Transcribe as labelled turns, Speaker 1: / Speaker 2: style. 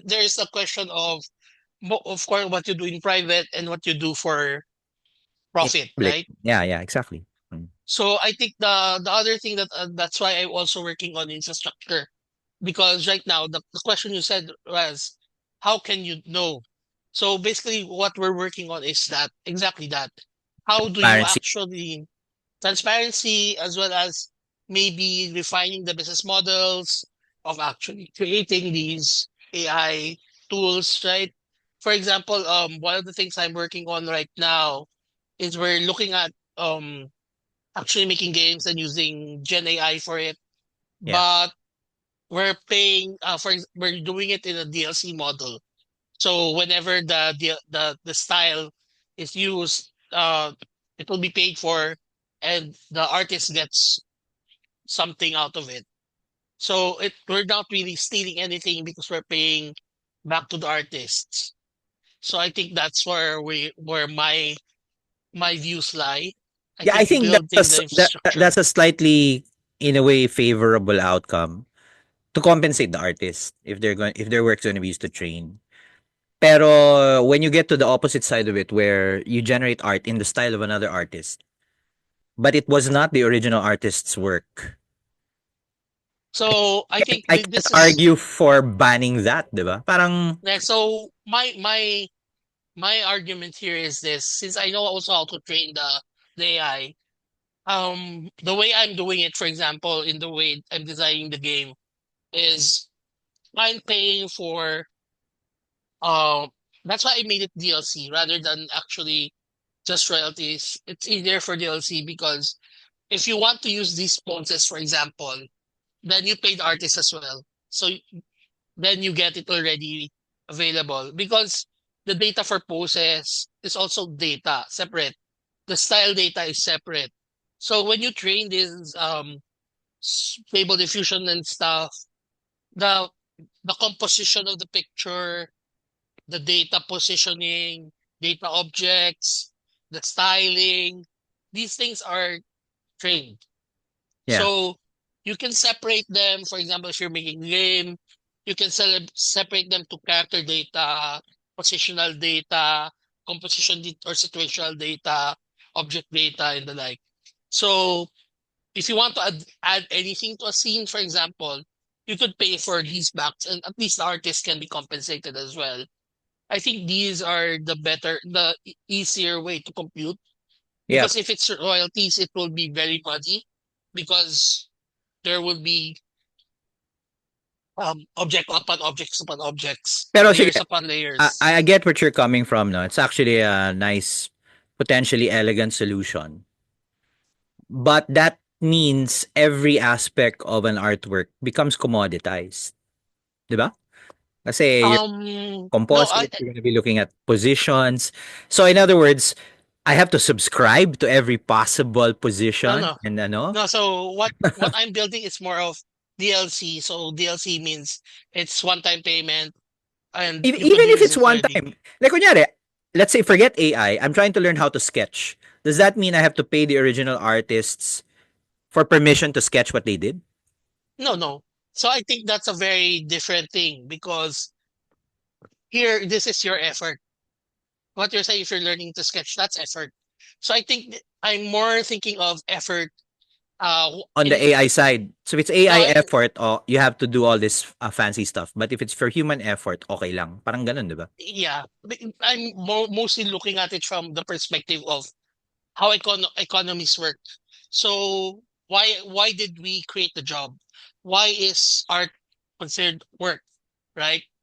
Speaker 1: there's a question of of course what you do in private and what you do for
Speaker 2: In
Speaker 1: profit,
Speaker 2: public.
Speaker 1: right?
Speaker 2: Yeah, yeah, exactly.
Speaker 1: So I think the other thing that's why I'm also working on infrastructure, because right now the question you said was how can you know? So basically what we're working on is that exactly that. How do you
Speaker 2: Transparency.
Speaker 1: actually transparency as well as maybe refining the business models of actually creating these AI tools, right? For example, one of the things I'm working on right now is we're looking at actually making games and using Gen AI for it,
Speaker 2: Yeah.
Speaker 1: but we're paying we're doing it in a DLC model. So whenever the style is used, it will be paid for, and the artist gets something out of it. So we're not really stealing anything because we're paying back to the artists. So I think that's where my views lie. I
Speaker 2: Yeah, I
Speaker 1: think
Speaker 2: think
Speaker 1: building the infrastructure.
Speaker 2: that's a slightly, in a way, favorable outcome to compensate the artist if their work's going to be used to train. Pero when you get to the opposite side of it, where you generate art in the style of another artist, but it was not the original artist's work,
Speaker 1: So I think
Speaker 2: I can't
Speaker 1: this is
Speaker 2: argue for banning that, di ba? Parang,
Speaker 1: so my argument here is this: since I know also how to train the AI, the way I'm doing it, for example, in the way I'm designing the game, is I'm paying for um that's why I made it DLC rather than actually just royalties. It's easier for DLC because if you want to use these poses, for example, then you pay the artist as well. So then you get it already available because the data for poses is also data separate. The style data is separate. So when you train this stable diffusion and stuff, the the composition of the picture, the data positioning, data objects, the styling, these things are trained.
Speaker 2: yeah.
Speaker 1: So you can separate them. For example, if you're making a game, you can separate them to character data, positional data, or situational data, object data, and the like. So if you want to add anything to a scene, for example, you could pay for these backs, and at least the artist can be compensated as well. I think these are the easier way to compute,
Speaker 2: Yeah.
Speaker 1: because if it's royalties, it will be very muddy because there will be object upon objects,
Speaker 2: Pero sige,
Speaker 1: layers upon layers.
Speaker 2: I get what you're coming from, no? It's actually a nice, potentially elegant solution. But that means every aspect of an artwork becomes commoditized. Di ba? Kasi you're
Speaker 1: No,
Speaker 2: composite, you're going to be looking at positions. So in other words, I have to subscribe to every possible
Speaker 1: no,
Speaker 2: position
Speaker 1: no,
Speaker 2: and ano.
Speaker 1: no. So what I'm building is more of DLC. So DLC means it's one time payment and you could
Speaker 2: Even if
Speaker 1: use
Speaker 2: it's
Speaker 1: it
Speaker 2: one
Speaker 1: already.
Speaker 2: time. Like kunyari, let's say forget AI, I'm trying to learn how to sketch. Does that mean I have to pay the original artists for permission to sketch what they did?
Speaker 1: No, no. So I think that's a very different thing because here this is your effort. What you're saying, if you're learning to sketch, that's effort. So I think I'm more thinking of effort.
Speaker 2: On the
Speaker 1: In
Speaker 2: AI side. So if it's
Speaker 1: no,
Speaker 2: AI effort, oh, you have to do all this fancy stuff. But if it's for human effort, okay lang. Parang ganun, di ba?
Speaker 1: yeah, I'm mostly looking at it from the perspective of how economies work. So why did we create the job? Why is art considered work, right?